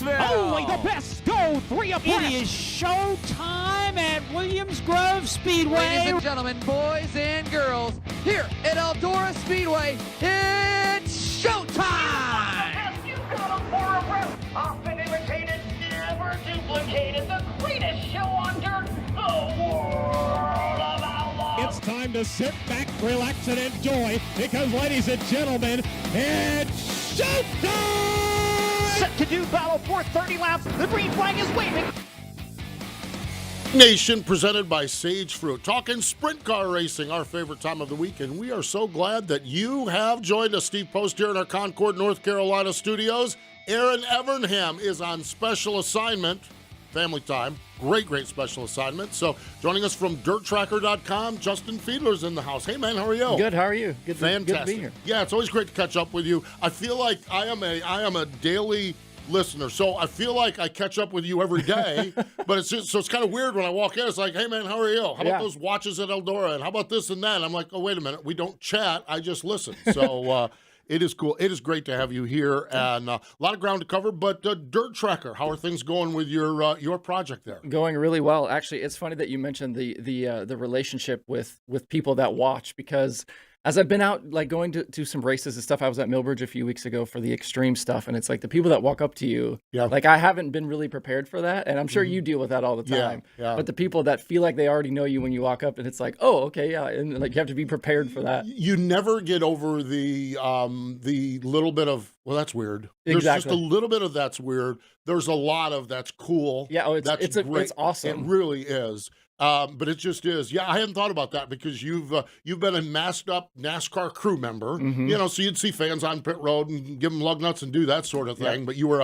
Knoxville. Only the best go 3 abreast. It is showtime at Williams Grove Speedway. Ladies and gentlemen, boys and girls, here at Eldora Speedway, it's showtime! You got 'em 4 abreast, often imitated, never duplicated, the greatest show on dirt, the world of Outlaws. It's time to sit back, relax, and enjoy because, ladies and gentlemen, it's showtime! Set to do battle for 30 laps. The green flag is waving. Nation presented by Sage Fruit. Talking sprint car racing, our favorite time of the week, and we are so glad that you have joined us. Steve Post here in our Concord, North Carolina studios. Aaron Evernham is on special assignment, family time. Great special assignment. So joining us from DirtTracker.com, Justin Fiedler's in the house. Hey, man, how are you? Good, how are you? Fantastic. Good to be here. Yeah, it's always great to catch up with you. I feel like I am a daily listener, so I feel like I catch up with you every day, but it's kind of weird when I walk in. It's like, hey, man, how are you? How about those watches at Eldora? And how about this and that? And I'm like, oh, wait a minute. We don't chat. I just listen. So it is cool. It is great to have you here, and a lot of ground to cover, but Dirt Tracker, how are things going with your project there? Going really well. Actually, it's funny that you mentioned the relationship with people that watch, because as I've been out, like, going to some races and stuff, I was at Millbridge a few weeks ago for the extreme stuff, and it's like the people that walk up to you, like, I haven't been really prepared for that, and I'm sure you deal with that all the time. Yeah. But the people that feel like they already know you when you walk up, and it's like, oh, okay, yeah, and like you have to be prepared for that. You never get over the little bit of, well, that's weird. There's just a little bit of that's weird. There's a lot of that's cool. Yeah, it's great. It's awesome. It really is. But it just is. Yeah, I hadn't thought about that because you've been a masked up NASCAR crew member. You know, so you'd see fans on pit road and give them lug nuts and do that sort of thing. But you were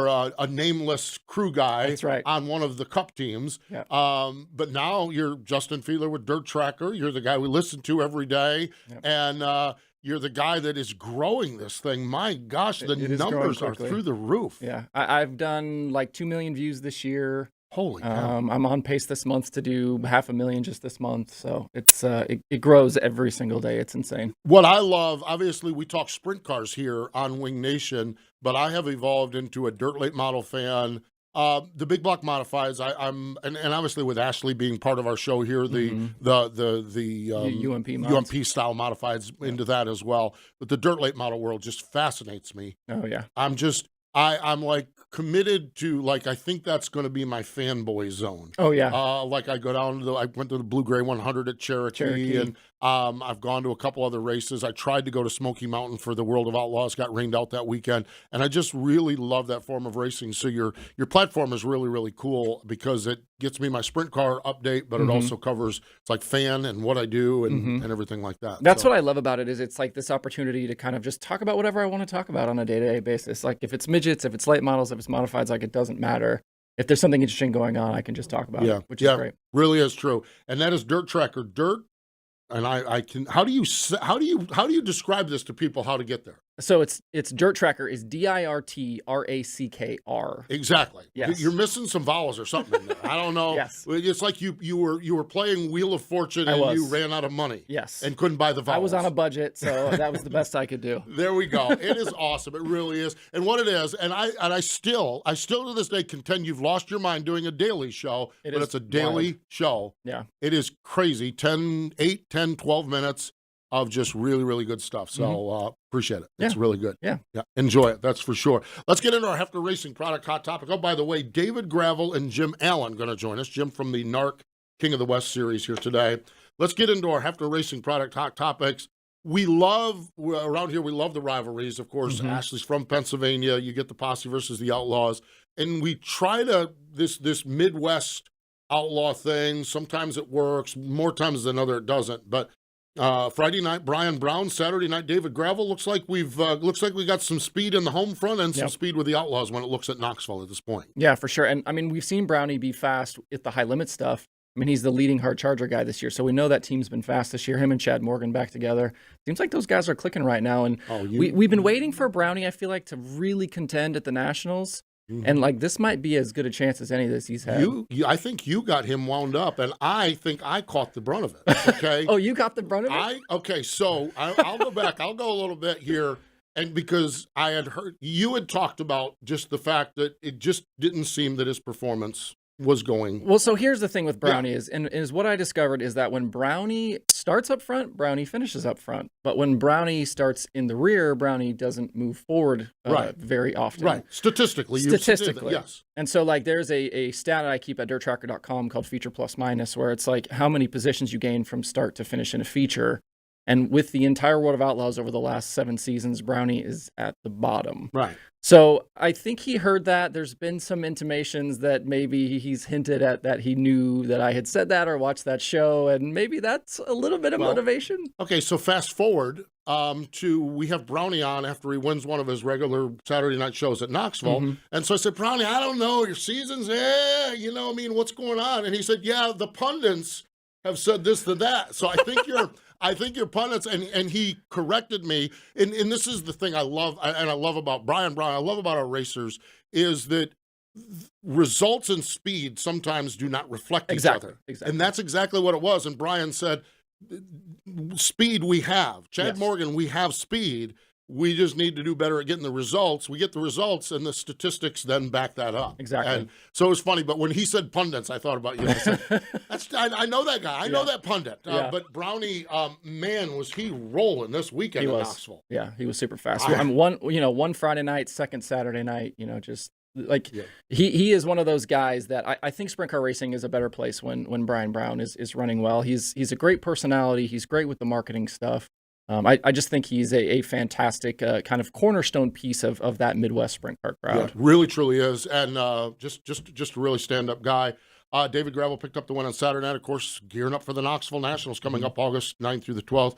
a nameless crew guy. That's right. On one of the Cup teams. Yep. But now you're Justin Fiedler with Dirt Tracker. You're the guy we listen to every day, and you're the guy that is growing this thing. My gosh, the numbers are through the roof. Yeah, I've done like 2 million views this year. Holy cow. I'm on pace this month to do 500,000 just this month. So it's it grows every single day. It's insane. What I love, obviously, we talk sprint cars here on Wing Nation, but I have evolved into a dirt late model fan. The big block modifieds, and obviously with Ashley being part of our show here, the UMP style modifieds into that as well. But the dirt late model world just fascinates me. Oh yeah, I'm like committed to, like, I think that's going to be my fanboy zone. Oh yeah. Like I went to the Blue Gray 100 at Cherokee. And I've gone to a couple other races. I tried to go to Smoky Mountain for the World of Outlaws, got rained out that weekend, and I just really love that form of racing. So your platform is really, really cool because it gets me my sprint car update, but it also covers, it's like fan and what I do and everything like that. That's what I love about it, is it's like this opportunity to kind of just talk about whatever I want to talk about on a day-to-day basis. Like if it's midgets, if it's late models, if it's modifieds, like it doesn't matter. If there's something interesting going on, I can just talk about it, which is great. Really is true. And that is Dirt Tracker. Dirt. And I can. How do you describe this to people? How to get there? So it's Dirt Tracker is DIRTRACKR. Exactly. Yes. You're missing some vowels or something in there. I don't know. Yes. It's like you were playing Wheel of Fortune and you ran out of money. Yes. And couldn't buy the vowels. I was on a budget, so that was the best I could do. There we go. It is awesome. It really is. And what it is, and I still to this day contend you've lost your mind doing a daily show, but it's a daily show. Yeah. It is crazy. 8, 10, 12 minutes of just really, really good stuff. So appreciate it. It's really good. Yeah. Enjoy it. That's for sure. Let's get into our Hefner Racing product hot topic. Oh, by the way, David Gravel and Jim Allen going to join us. Jim from the NARC King of the West series here today. Let's get into our Hefner Racing product hot topics. Around here, we love the rivalries. Of course, Ashley's from Pennsylvania. You get the Posse versus the Outlaws. And we try to, this Midwest outlaw thing, sometimes it works, more times than other it doesn't. But Friday night, Brian Brown. Saturday night, David Gravel. Looks like we got some speed in the home front and some speed with the Outlaws when it looks at Knoxville at this point. Yeah, for sure. And I mean, we've seen Brownie be fast at the high limit stuff. I mean, he's the leading hard charger guy this year, so we know that team's been fast this year. Him and Chad Morgan back together. Seems like those guys are clicking right now. And we've been waiting for Brownie, I feel like, to really contend at the Nationals. And like this might be as good a chance as any that he's had. I think you got him wound up, and I think I caught the brunt of it. Okay. Oh, you got the brunt of it? Okay, so I'll go back. I'll go a little bit here. And because I had heard, you had talked about just the fact that it just didn't seem that his performance was going. Well, so here's the thing with Brownie is what I discovered is that when Brownie starts up front, Brownie finishes up front. But when Brownie starts in the rear, Brownie doesn't move forward very often. Right. Statistically. Yes. And so like there's a stat I keep at dirttracker.com called feature plus minus, where it's like how many positions you gain from start to finish in a feature. And with the entire World of Outlaws over the last 7 seasons, Brownie is at the bottom. Right. So I think he heard that. There's been some intimations that maybe he's hinted at that he knew that I had said that or watched that show, and maybe that's a little bit of motivation. Okay, so fast forward to we have Brownie on after he wins one of his regular Saturday night shows at Knoxville. And so I said, Brownie, I don't know, your season's, what's going on? And he said, yeah, the pundits have said this to that. So I think your pundits, and he corrected me, and this is the thing I love, and I love about Brian Brown, I love about our racers, is that results and speed sometimes do not reflect each other. Exactly. And that's exactly what it was. And Brian said, speed we have. Chad Morgan, we have speed. We just need to do better at getting the results. We get the results, and the statistics then back that up. Exactly. And so it was funny, but when he said pundits, I thought about you. I said, I know that guy. I know that pundit. But Brownie, man, was he rolling this weekend in Knoxville. Yeah, he was super fast. One Friday night, second Saturday night, just like he is one of those guys that I think sprint car racing is a better place when Brian Brown is running well. He's a great personality. He's great with the marketing stuff. I just think he's a fantastic kind of cornerstone piece of that Midwest sprint car crowd. Yeah, really, truly is. And just a really stand-up guy. David Gravel picked up the win on Saturday night, of course, gearing up for the Knoxville Nationals coming up August 9th through the 12th.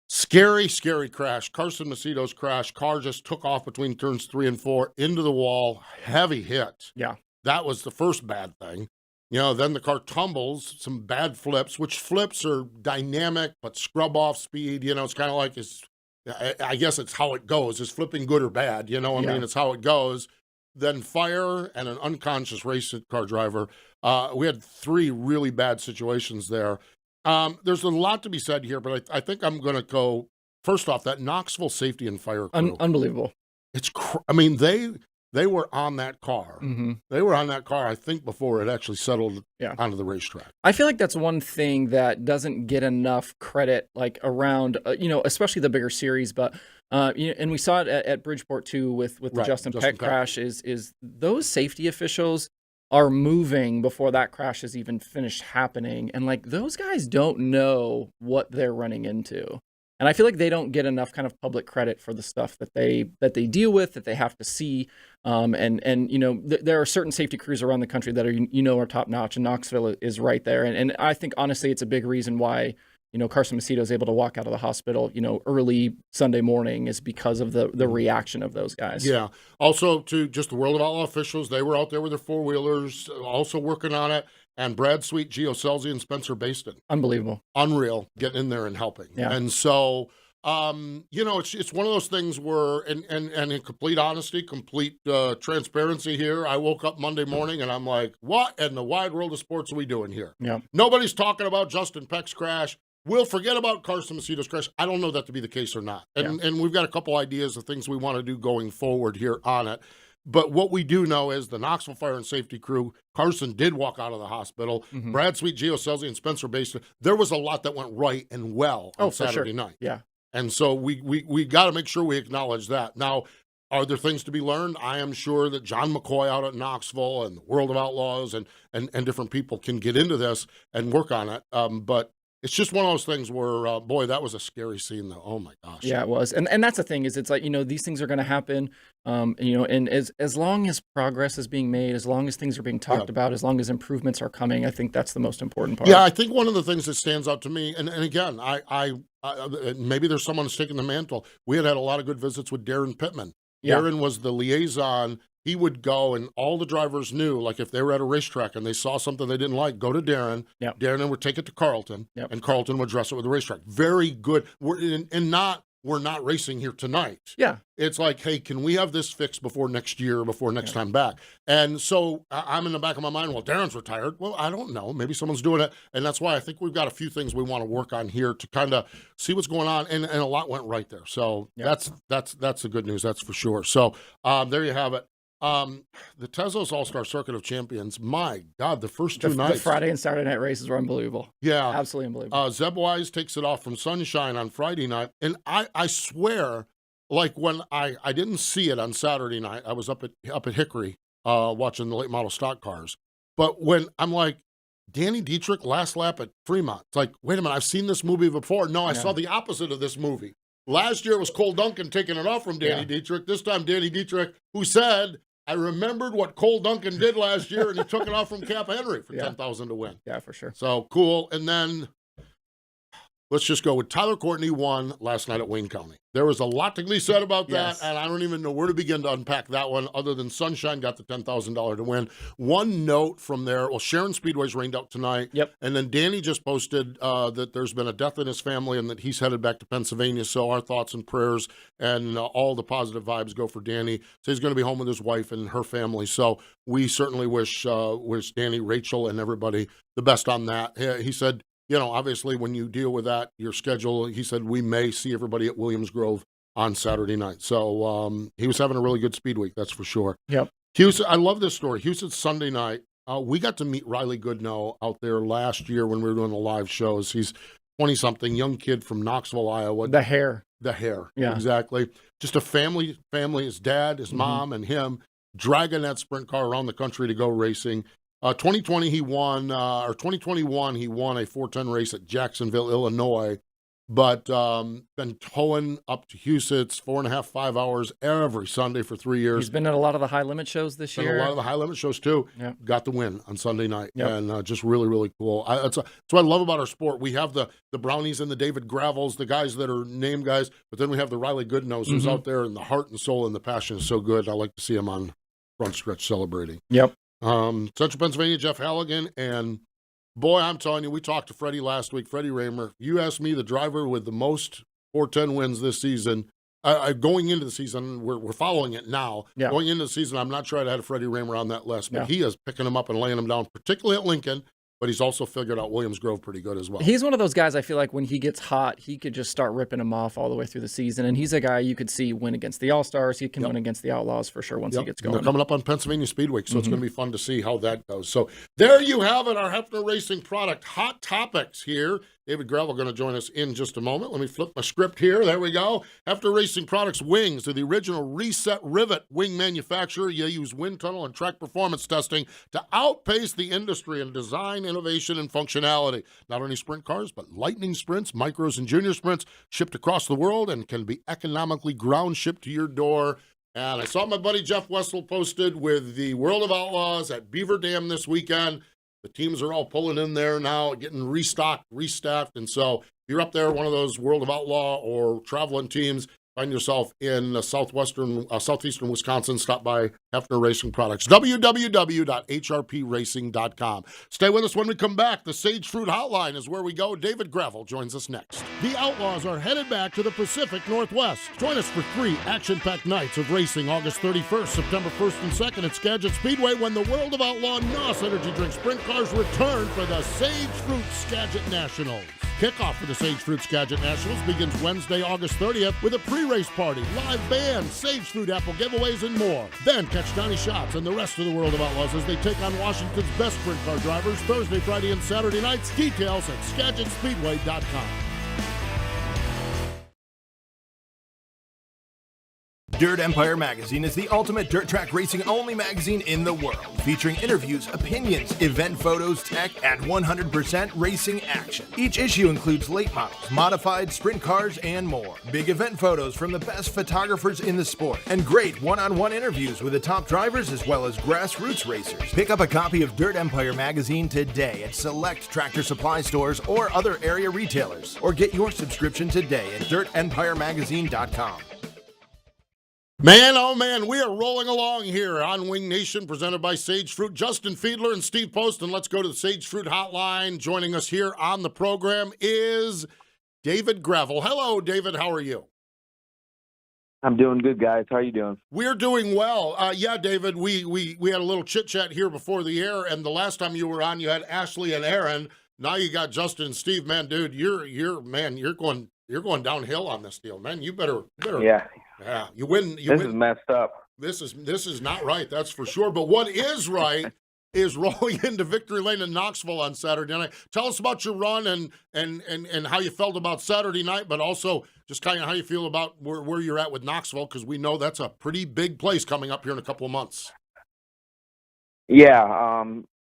Scary, scary crash. Carson Macedo's crash. Car just took off between turns 3 and 4 into the wall. Heavy hit. Yeah. That was the first bad thing. Then the car tumbles, some bad flips, which flips are dynamic, but scrub off speed. It's kind of like I guess it's how it goes. Is flipping good or bad? I mean, it's how it goes. Then fire and an unconscious race car driver. We had 3 really bad situations there. There's a lot to be said here, but I think I'm going to go, first off, that Knoxville safety and fire crew. Unbelievable. They were on that car. They were on that car, I think, before it actually settled onto the racetrack. I feel like that's one thing that doesn't get enough credit, like around, especially the bigger series. But and we saw it at Bridgeport too with the Justin Peck crash. Is those safety officials are moving before that crash has even finished happening, and like those guys don't know what they're running into. And I feel like they don't get enough kind of public credit for the stuff that they deal with, that they have to see. There are certain safety crews around the country that are top notch, and Knoxville is right there. And I think honestly, it's a big reason why Carson Macedo is able to walk out of the hospital early Sunday morning is because of the reaction of those guys. Yeah. Also, to just the World of Outlaw officials, they were out there with their 4-wheelers, also working on it. And Brad Sweet, Gio Selzy, and Spencer Baston. Unbelievable. Unreal, getting in there and helping. Yeah. And so, it's one of those things where, and in complete honesty, complete transparency here, I woke up Monday morning and I'm like, what in the wide world of sports are we doing here? Yeah. Nobody's talking about Justin Peck's crash. We'll forget about Carson Macedo's crash. I don't know that to be the case or not. And we've got a couple ideas of things we want to do going forward here on it. But what we do know is the Knoxville Fire and Safety crew, Carson did walk out of the hospital. Brad Sweet, Gio Selzy, and Spencer Baston. There was a lot that went right and well on Saturday night. Yeah. And so we got to make sure we acknowledge that. Now, are there things to be learned? I am sure that John McCoy out at Knoxville and the World of Outlaws and different people can get into this and work on it. But it's just one of those things where, boy, that was a scary scene, though. Oh, my gosh. Yeah, it was. And that's the thing is it's like, these things are going to happen, and as long as progress is being made, as long as things are being talked about, as long as improvements are coming, I think that's the most important part. Yeah, I think one of the things that stands out to me, and again, I maybe there's someone who's taking the mantle. We had a lot of good visits with Darren Pittman. Yeah. Darren was the liaison. He would go, and all the drivers knew, like if they were at a racetrack and they saw something they didn't like, go to Darren. Yep. Darren would take it to Carlton, Yep. and Carlton would address it with the racetrack. Very good, and not we're not racing here tonight. Yeah. It's like, hey, can we have this fixed before next year, before next time back? And so I'm in the back of my mind, well, Darren's retired. Well, I don't know. Maybe someone's doing it. And that's why I think we've got a few things we want to work on here to kind of see what's going on. And a lot went right there. So that's the good news. That's for sure. So there you have it. The Tezos All-Star Circuit of Champions, my God, the first two nights. The Friday and Saturday night races were unbelievable. Yeah. Absolutely unbelievable. Zeb Wise takes it off from Sunshine on Friday night. And I swear, like when I didn't see it on Saturday night, I was up at Hickory watching the late model stock cars. But when I'm like, Danny Dietrich last lap at Fremont, it's like, wait a minute, I've seen this movie before. No, I saw the opposite of this movie. Last year it was Cole Duncan taking it off from Danny Dietrich. This time Danny Dietrich, who said, I remembered what Cole Duncan did last year, and he took it off from Cap Henry for $10,000 to win. Yeah, for sure. So cool. And then let's just go with Tyler Courtney won last night at Wayne County. There was a lot to be said about that, and I don't even know where to begin to unpack that one other than Sunshine got the $10,000 to win. One note from there, well, Sharon Speedway's rained out tonight. Yep. And then Danny just posted that there's been a death in his family and that he's headed back to Pennsylvania. So our thoughts and prayers and all the positive vibes go for Danny. So he's going to be home with his wife and her family. So we certainly wish Danny, Rachel, and everybody the best on that. He said, you know, obviously when you deal with that, your schedule, he said, we may see everybody at Williams Grove on Saturday night. So he was having a really good speed week, that's for sure. Yep. Houston, I love this story. Houston Sunday night. We got to meet Riley Goodnow out there last year when we were doing the live shows. He's 20-something, young kid from Knoxville, Iowa. The hair. Yeah. Exactly. Just a family, his dad, his mom, and him dragging that sprint car around the country to go racing. 2020 he won, or 2021 he won a 410 race at Jacksonville, Illinois, but been towing up to Houston. It's 4.5, 5 hours every Sunday for 3 years. He's been at a lot of the high limit shows this year. A lot of the high limit shows too. Yep. Got the win on Sunday night, and just really, really cool. That's what I love about our sport. We have the Brownies and the David Gravels, the guys that are name guys, but then we have the Riley Goodnows who's out there, and the heart and soul and the passion is so good. I like to see him on front stretch celebrating. Yep. Central Pennsylvania, Jeff Halligan, and boy, I'm telling you, we talked to Freddie last week, Freddie Raymer. You asked me the driver with the most 410 wins this season. Going into the season, we're following it now. Yeah. Going into the season, I'm not sure I'd had Freddie Raymer on that list, but he is picking him up and laying him down, particularly at Lincoln. But he's also figured out Williams Grove pretty good as well. He's one of those guys I feel like when he gets hot, he could just start ripping them off all the way through the season. And he's a guy you could see win against the All-Stars. He can win against the Outlaws for sure once he gets going. They're coming up on Pennsylvania Speed Week, so it's going to be fun to see how that goes. So there you have it, our Hefner Racing product hot topics here. David Gravel going to join us in just a moment. Let me flip my script here. There we go. Hefner Racing Products wings are the original reset rivet wing manufacturer. You use wind tunnel and track performance testing to outpace the industry in design, innovation, and functionality. Not only sprint cars, but lightning sprints, micros, and junior sprints shipped across the world and can be economically ground shipped to your door. And I saw my buddy Jeff Wessel posted with the World of Outlaws at Beaver Dam this weekend. The teams are all pulling in there now, getting restocked, restaffed. And so if you're up there, one of those World of Outlaw or traveling teams, find yourself in southeastern Wisconsin, stop by Hefner Racing Products. www.hrpracing.com. Stay with us when we come back. The Sage Fruit Hotline is where we go. David Gravel joins us next. The Outlaws are headed back to the Pacific Northwest. Join us for 3 action-packed nights of racing August 31st, September 1st and 2nd at Skagit Speedway when the World of Outlaw NOS Energy Drink Sprint Cars return for the Sage Fruit Skagit Nationals. Kickoff for the Sage Fruit Skagit Nationals begins Wednesday, August 30th with a pre-race party, live band, Sage Fruit apple giveaways, and more. Then catch Donnie Schatz and the rest of the World of Outlaws as they take on Washington's best sprint car drivers Thursday, Friday, and Saturday nights. Details at SkagitSpeedway.com. Dirt Empire Magazine is the ultimate dirt track racing only magazine in the world, featuring interviews, opinions, event photos, tech, and 100% racing action. Each issue includes late models, modified, sprint cars, and more. Big event photos from the best photographers in the sport, and great one-on-one interviews with the top drivers as well as grassroots racers. Pick up a copy of Dirt Empire Magazine today at select Tractor Supply stores or other area retailers, or get your subscription today at dirtempiremagazine.com. Man, oh man, we are rolling along here on Wing Nation, presented by Sage Fruit. Justin Fiedler and Steve Post, and let's go to the Sage Fruit Hotline. Joining us here on the program is David Gravel. Hello, David. How are you? I'm doing good, guys. How are you doing? We're doing well. Yeah, David, we had a little chit-chat here before the air, and the last time you were on, you had Ashley and Aaron. Now you got Justin and Steve. Man, dude, you're going downhill on this deal, man. You better. Yeah. Yeah, you win. This is messed up. This is not right, that's for sure. But what is right is rolling into victory lane in Knoxville on Saturday night. Tell us about your run and how you felt about Saturday night, but also just kind of how you feel about where you're at with Knoxville, because we know that's a pretty big place coming up here in a couple of months. Yeah.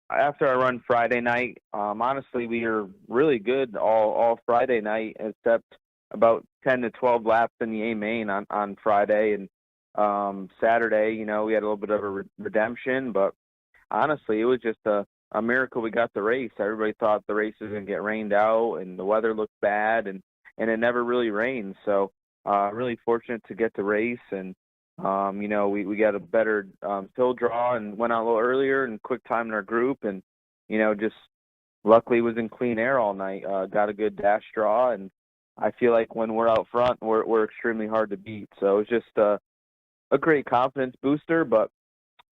After our run Friday night, honestly, we were really good all Friday night, except about 10 to 12 laps in the A main on Friday. And Saturday, we had a little bit of a redemption, but honestly, it was just a miracle we got the race. Everybody thought the race was going to get rained out, and the weather looked bad, and it never really rained. So really fortunate to get the race, and we got a better fill draw and went out a little earlier and quick time in our group, and just luckily was in clean air all night. Got a good dash draw, and I feel like when we're out front, we're extremely hard to beat. So it's just a great confidence booster, but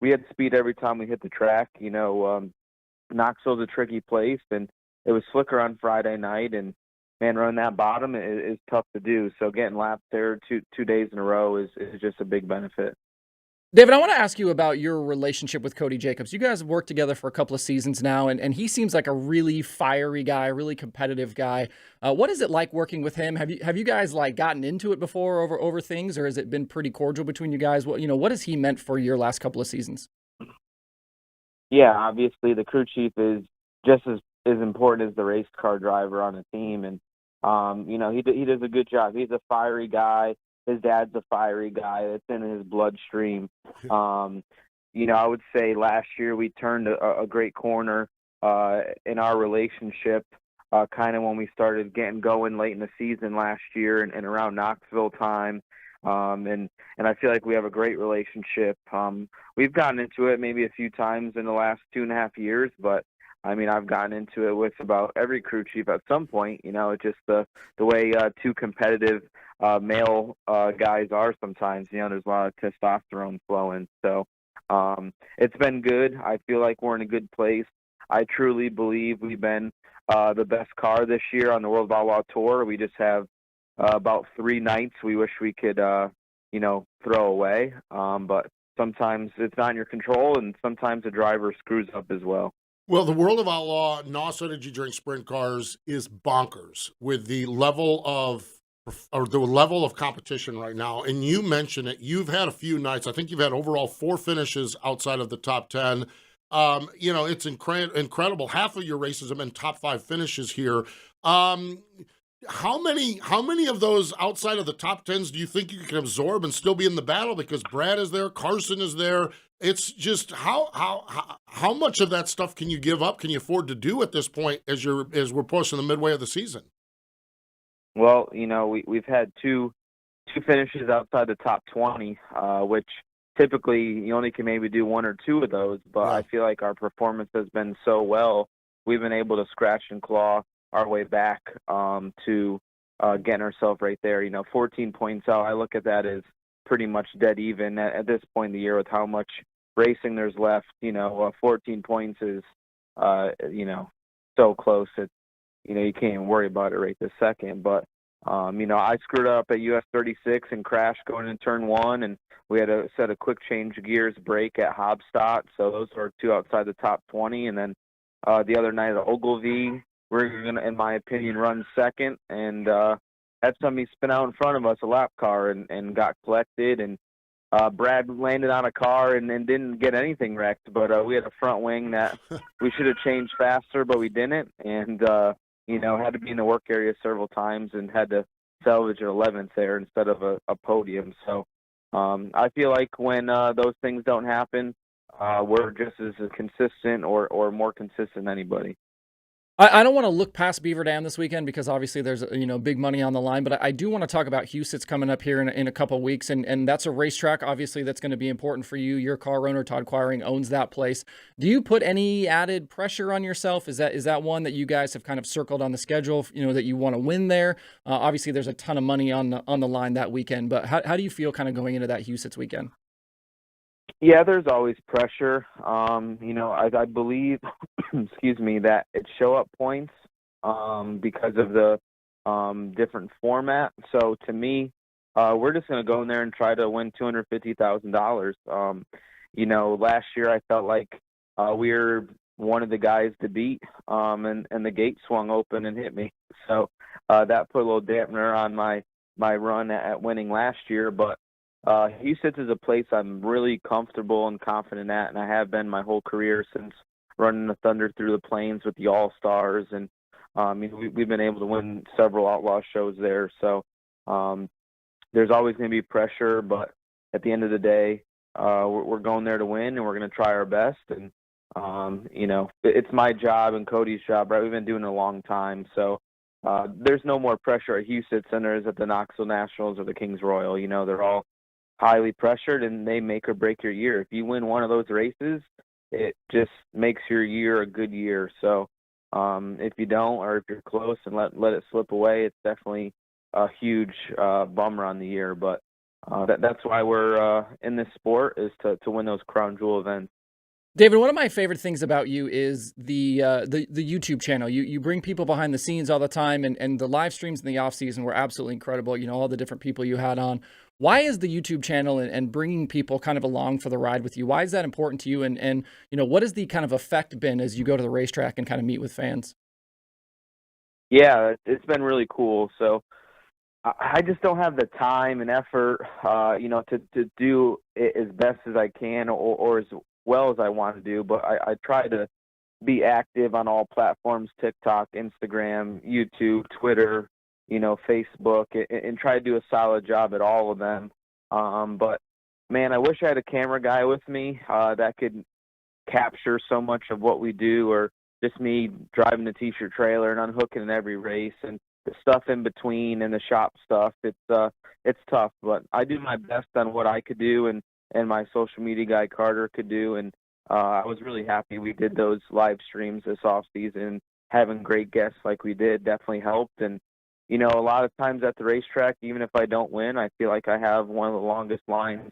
we had speed every time we hit the track. Knoxville's a tricky place, and it was slicker on Friday night, and man, running that bottom is tough to do. So getting lapped there two days in a row is just a big benefit. David, I want to ask you about your relationship with Cody Jacobs. You guys have worked together for a couple of seasons now, and he seems like a really fiery guy, really competitive guy. What is it like working with him? Have you guys gotten into it before over things, or has it been pretty cordial between you guys? What has he meant for your last couple of seasons? Yeah, obviously the crew chief is just as important as the race car driver on a team, and he does a good job. He's a fiery guy. His dad's a fiery guy. It's in his bloodstream. I would say last year we turned a great corner in our relationship, kind of when we started getting going late in the season last year and around Knoxville time. And I feel like we have a great relationship. We've gotten into it maybe a few times in the last 2.5 years, but I've gotten into it with about every crew chief at some point. It's just the way two competitive male guys are sometimes. There's a lot of testosterone flowing. So it's been good. I feel like we're in a good place. I truly believe we've been the best car this year on the World Outlaw Tour. We just have about 3 nights we wish we could, throw away. But sometimes it's not in your control, and sometimes the driver screws up as well. Well, the World of Outlaw NOS Energy Drink Sprint Cars is bonkers with the level of competition right now. And you mentioned it. You've had a few nights. I think you've had overall 4 finishes outside of the top 10. It's incredible. Half of your races have been top 5 finishes here. How many of those outside of the top 10s do you think you can absorb and still be in the battle? Because Brad is there, Carson is there. It's just how much of that stuff can you give up? Can you afford to do at this point as we're pushing the midway of the season? Well, we've had two finishes outside the top 20, which typically you only can maybe do 1 or 2 of those. But I feel like our performance has been so well, we've been able to scratch and claw our way back to getting ourselves right there. 14 points out, I look at that as pretty much dead even at this point in the year with how much racing there's left. 14 points is, so close. It's, you can't even worry about it right this second. But, I screwed up at US 36 and crashed going into turn 1, and we had to set a quick change gears break at Hobstadt. So those are 2 outside the top 20. And then the other night at Ogilvie, we're going to, in my opinion, run second, and had somebody spin out in front of us, a lap car, and got collected. And Brad landed on a car and didn't get anything wrecked, but we had a front wing that we should have changed faster, but we didn't. And, had to be in the work area several times and had to salvage an 11th there instead of a podium. So I feel like when those things don't happen, we're just as consistent or more consistent than anybody. I don't want to look past Beaver Dam this weekend because obviously there's big money on the line, but I do want to talk about Huset's coming up here in a couple of weeks, and that's a racetrack obviously that's going to be important for you. Your car owner Todd Quiring owns that place. Do you put any added pressure on yourself? Is that one that you guys have kind of circled on the schedule? That you want to win there. Obviously there's a ton of money on the line that weekend, but how do you feel kind of going into that Huset's weekend? Yeah, there's always pressure. I believe, excuse me, that it's show up points because of the different format. So to me, we're just going to go in there and try to win $250,000. Last year I felt like we were one of the guys to beat, and the gate swung open and hit me. So that put a little dampener on my run at winning last year, but Huset's is a place I'm really comfortable and confident at, and I have been my whole career since running the Thunder through the Plains with the All-Stars, and we've been able to win several Outlaw shows there. So there's always going to be pressure, but at the end of the day, we're going there to win, and we're going to try our best. And it's my job and Cody's job, right? We've been doing it a long time, so there's no more pressure at Huset's than there is at the Knoxville Nationals or the Kings Royal. They're all highly pressured, and they make or break your year. If you win one of those races, it just makes your year a good year. So if you don't, or if you're close and let it slip away, it's definitely a huge bummer on the year. But that's why we're in this sport, is to win those crown jewel events. David, one of my favorite things about you is the YouTube channel. You bring people behind the scenes all the time, and the live streams in the off season were absolutely incredible. All the different people you had on. Why is the YouTube channel and bringing people kind of along for the ride with you? Why is that important to you? And what has the kind of effect been as you go to the racetrack and kind of meet with fans? Yeah, it's been really cool. So I just don't have the time and effort, to do it as best as I can or as well as I want to do, but I try to be active on all platforms: TikTok, Instagram, YouTube, Twitter, Facebook, and try to do a solid job at all of them. But man, I wish I had a camera guy with me that could capture so much of what we do, or just me driving the t-shirt trailer and unhooking in every race and the stuff in between and the shop stuff. It's tough, but I do my best on what I could do, and my social media guy Carter could do, and I was really happy we did those live streams this off season. Having great guests like we did definitely helped. And a lot of times at the racetrack, even if I don't win, I feel like I have one of the longest lines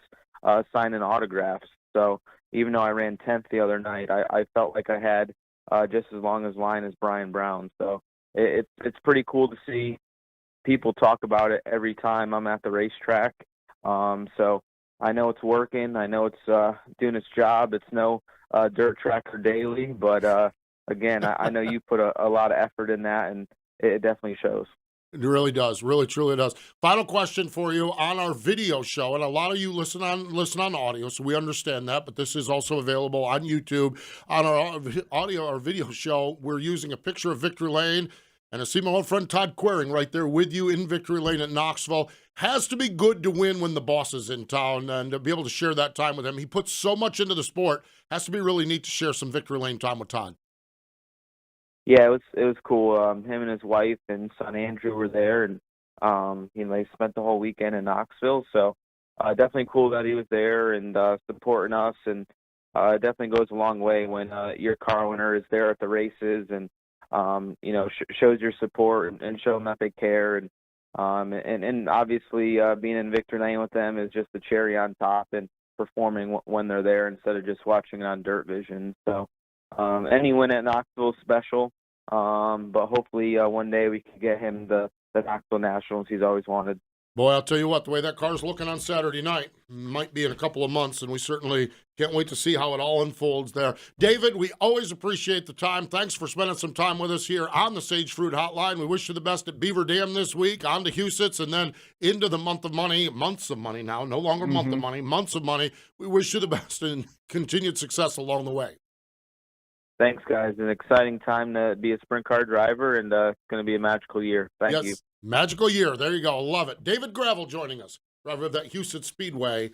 signing autographs. So even though I ran 10th the other night, I felt like I had just as long as line as Brian Brown. So it's pretty cool to see people talk about it every time I'm at the racetrack. So I know it's working. I know it's doing its job. It's no dirt tracker daily, but again, I know you put a lot of effort in that, and it definitely shows. It really does. Really, truly does. Final question for you on our video show, and a lot of you listen on audio, so we understand that, but this is also available on YouTube. On our audio, our video show, we're using a picture of Victory Lane, and I see my old friend Todd Quiring right there with you in Victory Lane at Knoxville. Has to be good to win when the boss is in town, and to be able to share that time with him. He puts so much into the sport. Has to be really neat to share some Victory Lane time with Todd. Yeah, it was cool. Him and his wife and son Andrew were there, and they spent the whole weekend in Knoxville. So definitely cool that he was there and supporting us. And it definitely goes a long way when your car owner is there at the races and shows your support and show them that they care. And obviously being in Victory Lane with them is just the cherry on top, and performing when they're there instead of just watching it on Dirt Vision. So. Any win at Knoxville is special, but hopefully one day we can get him the Knoxville Nationals he's always wanted. Boy, I'll tell you what, the way that car's looking on Saturday night, might be in a couple of months, and we certainly can't wait to see how it all unfolds there. David, we always appreciate the time. Thanks for spending some time with us here on the Sage Fruit Hotline. We wish you the best at Beaver Dam this week, on to Huset's, and then into the months of money now, no longer month of money, months of money. We wish you the best and continued success along the way. Thanks, guys. An exciting time to be a sprint car driver, and it's going to be a magical year. Thank you. Magical year. There you go. Love it. David Gravel joining us, driver of that Houston Speedway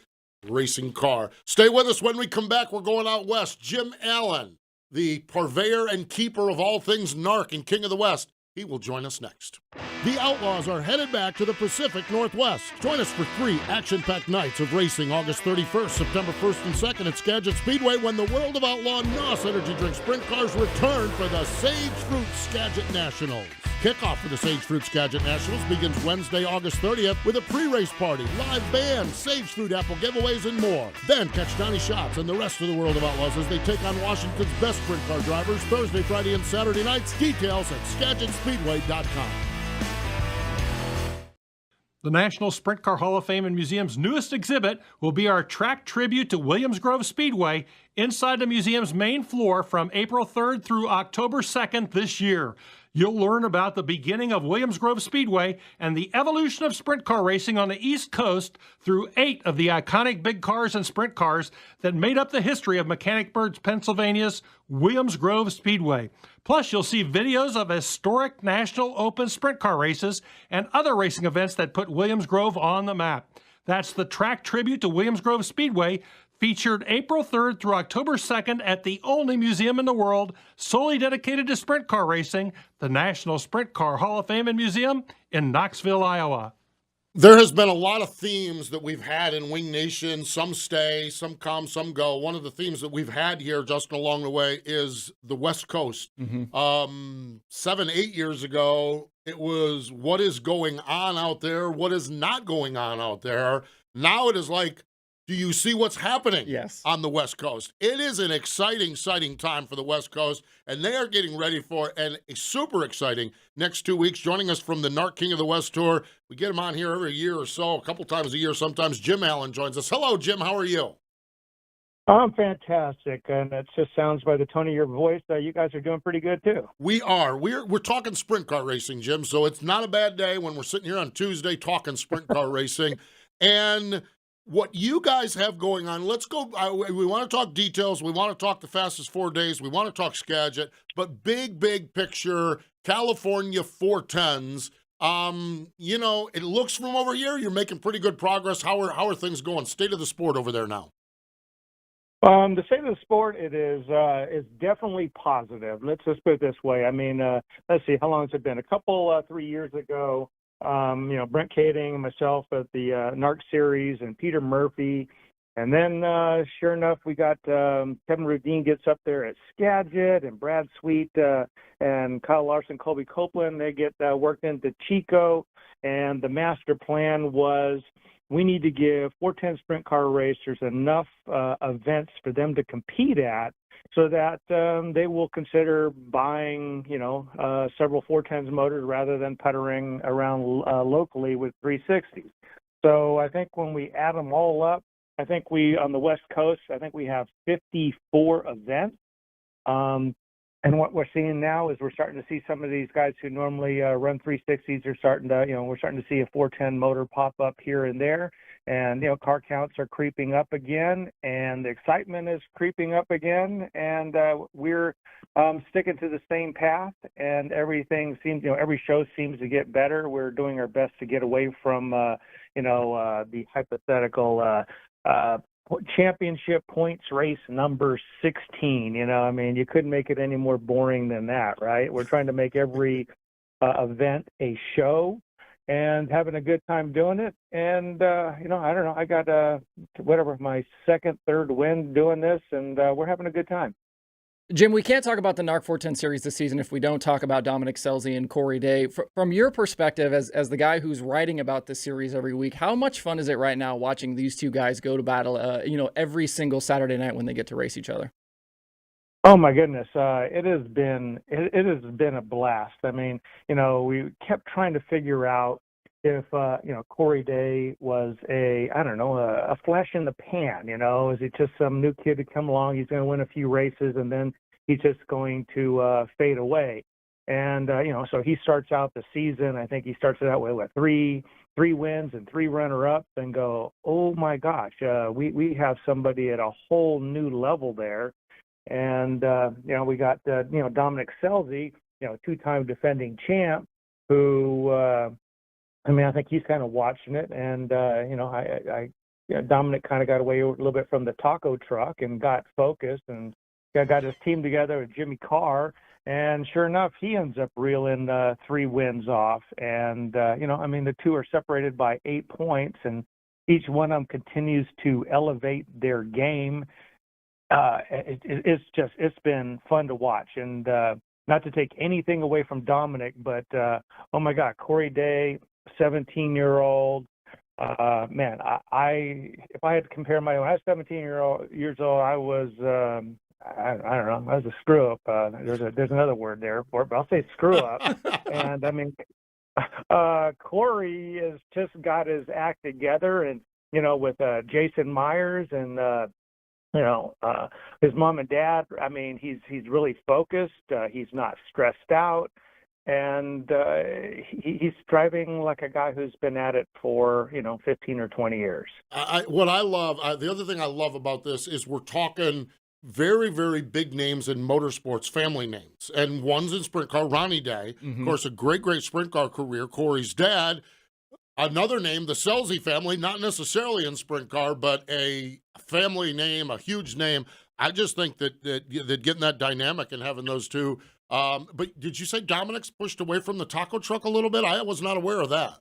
racing car. Stay with us. When we come back, we're going out west. Jim Allen the purveyor and keeper of all things Narc and King of the West. He will join us next. The Outlaws are headed back to the Pacific Northwest. Join us for 3 action-packed nights of racing August 31st, September 1st and 2nd at Skagit Speedway when the World of Outlaw NOS Energy Drink Sprint Cars return for the Sage Fruit Skagit Nationals. Kickoff for the Sage Fruit Skagit Nationals begins Wednesday, August 30th with a pre-race party, live band, Sage Fruit apple giveaways, and more. Then catch Donnie Schatz and the rest of the World of Outlaws as they take on Washington's best sprint car drivers Thursday, Friday, and Saturday nights. Details at SkagitSpeedway.com. The National Sprint Car Hall of Fame and Museum's newest exhibit will be our track tribute to Williams Grove Speedway inside the museum's main floor from April 3rd through October 2nd this year. You'll learn about the beginning of Williams Grove Speedway and the evolution of sprint car racing on the East Coast through 8 of the iconic big cars and sprint cars that made up the history of Mechanicsburg, Pennsylvania's Williams Grove Speedway. Plus, you'll see videos of historic National Open sprint car races and other racing events that put Williams Grove on the map. That's the track tribute to Williams Grove Speedway, featured April 3rd through October 2nd at the only museum in the world solely dedicated to sprint car racing, the National Sprint Car Hall of Fame and Museum in Knoxville, Iowa. There has been a lot of themes that we've had in Wing Nation. Some stay, some come, some go. One of the themes that we've had here, Justin, along the way is the West Coast. 7, 8 years ago, it was what is going on out there, what is not going on out there. Now it is like, do you see what's happening on the West Coast? It is an exciting time for the West Coast, and they are getting ready for a super exciting next 2 weeks. Joining us from the NARC King of the West Tour, we get him on here every year or so, a couple times a year sometimes. Jim Allen joins us. Hello, Jim. How are you? I'm fantastic, and it just sounds by the tone of your voice that you guys are doing pretty good, too. We are. We're talking sprint car racing, Jim, so it's not a bad day when we're sitting here on Tuesday talking sprint car racing. And what you guys have going on, let's go. We want to talk details. We want to talk the fastest 4 days. We want to talk Skagit. But big picture, California 410s. It looks from over here, you're making pretty good progress. How are things going? State of the sport over there now. The state of the sport, it is definitely positive. Let's just put it this way. I mean, let's see, how long has it been? A couple, 3 years ago, Brent Kading and myself at the NARC series and Peter Murphy. And then, sure enough, we got Kevin Rudine gets up there at Skagit, and Brad Sweet and Kyle Larson, Colby Copeland, they get worked into Chico. And the master plan was we need to give 410 sprint car racers enough events for them to compete at so that they will consider buying, several 410s motors rather than puttering around locally with 360s. So I think when we add them all up, I think on the West Coast, I think we have 54 events. And what we're seeing now is we're starting to see some of these guys who normally run 360s are starting to, we're starting to see a 410 motor pop up here and there. And, car counts are creeping up again, and the excitement is creeping up again. And we're sticking to the same path, and everything seems, every show seems to get better. We're doing our best to get away from, the hypothetical championship points race number 16. You couldn't make it any more boring than that, right? We're trying to make every event a show and having a good time doing it. And, I don't know, I got my second, third win doing this, and we're having a good time. Jim, we can't talk about the NARC 410 series this season if we don't talk about Dominic Scelzi and Corey Day. From your perspective, as the guy who's writing about this series every week, how much fun is it right now watching these two guys go to battle, every single Saturday night when they get to race each other? Oh my goodness, it has been a blast. I mean, we kept trying to figure out if Corey Day was a flash in the pan. Is he just some new kid to come along? He's going to win a few races and then he's just going to fade away. And so he starts out the season. I think he starts it out with three wins and 3 runner-ups, and go, oh my gosh, we have somebody at a whole new level there. And we got Dominic Scelzi, 2-time defending champ, who I think he's kind of watching it, and Dominic kind of got away a little bit from the taco truck and got focused and got his team together with Jimmy Carr, and sure enough, he ends up reeling 3 wins off. And, the two are separated by 8 points, and each one of them continues to elevate their game. It's been fun to watch. And not to take anything away from Dominic, but, oh, my God, Corey Day, 17-year-old. Man, if I had to compare when I was 17 years old, I was, I don't know, I was a screw up. There's another word there for it, but I'll say screw up. And Corey has just got his act together, and with Jason Myers and his mom and dad. He's really focused. He's not stressed out. And he's driving like a guy who's been at it for, 15 or 20 years. What I love, the other thing I love about this is we're talking very, very big names in motorsports, family names. And one's in sprint car, Ronnie Day. Of course, a great, great sprint car career. Corey's dad. Another name, the Selzy family, not necessarily in sprint car, but a family name, a huge name. I just think that getting that dynamic and having those two. But did you say Dominic's pushed away from the taco truck a little bit? I was not aware of that.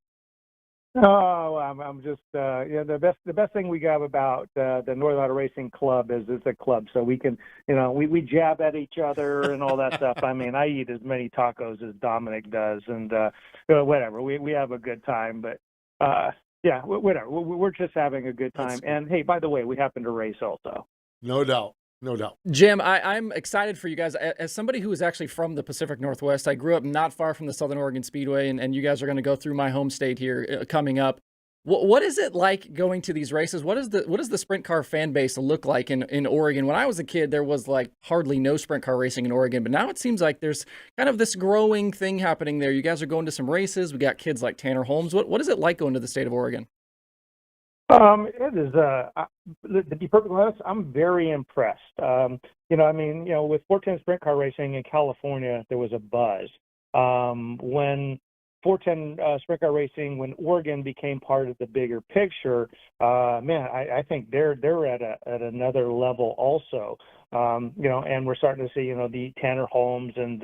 Oh, I'm just the best thing we got about the Northern Auto Racing Club is it's a club, so we can we jab at each other and all that stuff. I eat as many tacos as Dominic does, and whatever. We have a good time, but whatever. We're just having a good time. And hey, by the way, we happen to race also. No doubt. No doubt. Jim, I'm excited for you guys. As somebody who is actually from the Pacific Northwest, I grew up not far from the Southern Oregon Speedway, and you guys are going to go through my home state here coming up. What is it like going to these races? What does the sprint car fan base look like in Oregon? When I was a kid, there was like hardly no sprint car racing in Oregon, but now it seems like there's kind of this growing thing happening there. You guys are going to some races. We got kids like Tanner Holmes. What is it like going to the state of Oregon? It is, to be perfectly honest, I'm very impressed. With 410 sprint car racing in California, there was a buzz. When 410 sprint car racing, when Oregon became part of the bigger picture, I think they're at another level also. And we're starting to see, the Tanner Holmes and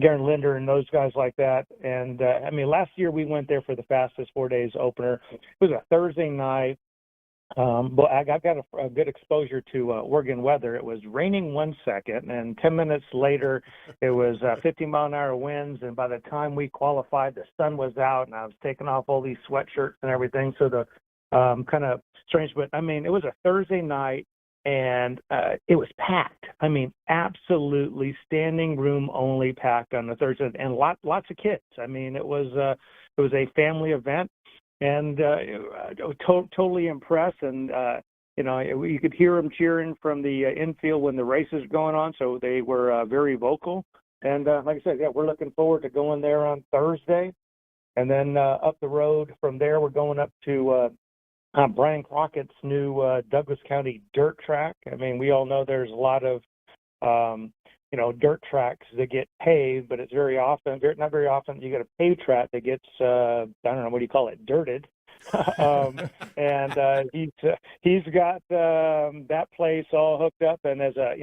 Garen Linder and those guys like that. And last year we went there for the fastest 4 days opener. It was a Thursday night. But I got a good exposure to Oregon weather. It was raining 1 second, and 10 minutes later, it was 50-mile-an-hour winds. And by the time we qualified, the sun was out, and I was taking off all these sweatshirts and everything. So the kind of strange, but it was a Thursday night, and it was packed. Absolutely standing room only packed on the Thursday, and lots of kids. It was a family event. And totally impressed, and you could hear them cheering from the infield when the race is going on. So they were very vocal. And like I said, we're looking forward to going there on Thursday, and then up the road from there, we're going up to Brian Crockett's new Douglas County dirt track. We all know there's a lot of dirt tracks that get paved, but it's not very often you get a paved track that gets, I don't know, what do you call it, dirted. And he's got that place all hooked up, and as a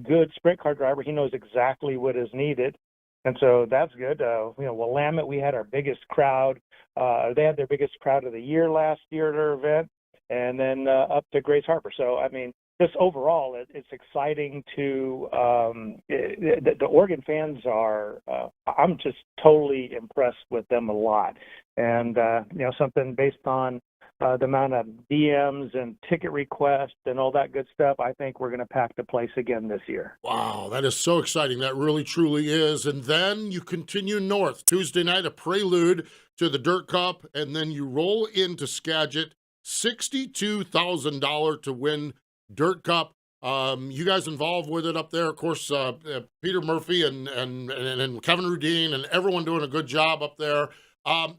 good sprint car driver, he knows exactly what is needed. And so that's good. Willamette, we had our biggest crowd. They had their biggest crowd of the year last year at their event, and then up to Grace Harbor. So, just overall, it's exciting to the Oregon fans are. I'm just totally impressed with them a lot, and something based on the amount of DMs and ticket requests and all that good stuff. I think we're going to pack the place again this year. Wow, that is so exciting. That really truly is. And then you continue north. Tuesday night, a prelude to the Dirt Cup, and then you roll into Skagit, $62,000 to win Dirt Cup. You guys involved with it up there, of course. Peter Murphy and Kevin Rudine and everyone doing a good job up there.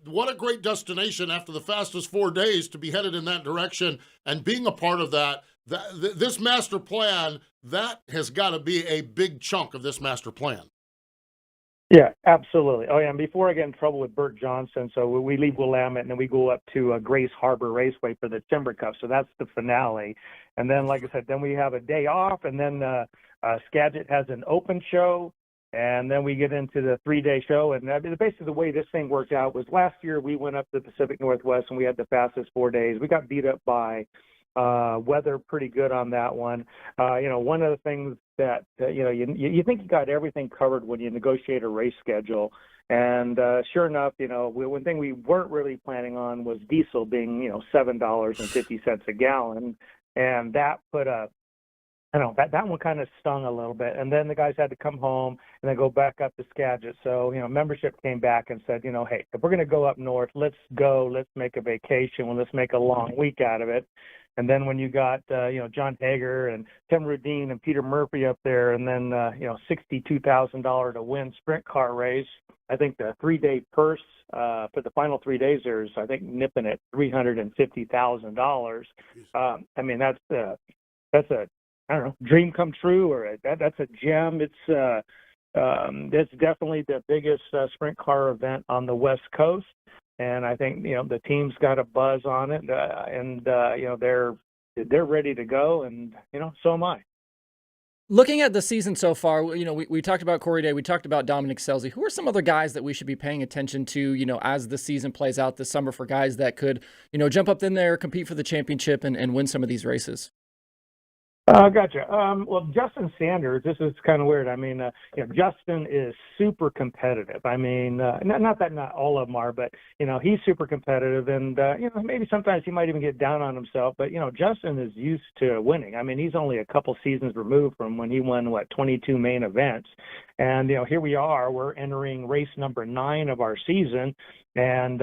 What a great destination after the fastest 4 days to be headed in that direction and being a part of that. This master plan, that has got to be a big chunk of this master plan. Yeah, absolutely. Oh, yeah, and before I get in trouble with Bert Johnson, so we leave Willamette and then we go up to Grace Harbor Raceway for the Timber Cup. So that's the finale. And then, like I said, then we have a day off, and then Skagit has an open show, and then we get into the 3-day show. And basically the way this thing worked out was last year we went up to the Pacific Northwest and we had the fastest 4 days. We got beat up by weather pretty good on that one. One of the things that, you think you got everything covered when you negotiate a race schedule. And sure enough, one thing we weren't really planning on was diesel being, $7.50 a gallon. And that put that one kind of stung a little bit. And then the guys had to come home and then go back up to Skagit. So, membership came back and said, hey, if we're going to go up north, let's go, let's make a vacation, let's make a long week out of it. And then when you got, John Hager and Tim Rudine and Peter Murphy up there, and then, $62,000 to win sprint car race, I think the 3-day purse for the final 3 days there's, I think, nipping at $350,000. I mean, that's a, I don't know, dream come true, or that's a gem. It's definitely the biggest sprint car event on the West Coast. And I think, the team's got a buzz on it, and they're ready to go, and, so am I. Looking at the season so far, we talked about Corey Day, we talked about Dominic Scelzi. Who are some other guys that we should be paying attention to, as the season plays out this summer, for guys that could, jump up in there, compete for the championship, and win some of these races? Gotcha. Well, Justin Sanders, this is kind of weird. I mean, Justin is super competitive. I mean, not that not all of them are, but, he's super competitive. And, maybe sometimes he might even get down on himself. But, Justin is used to winning. I mean, he's only a couple seasons removed from when he won, 22 main events. And, here we are. We're entering race number 9 of our season. And,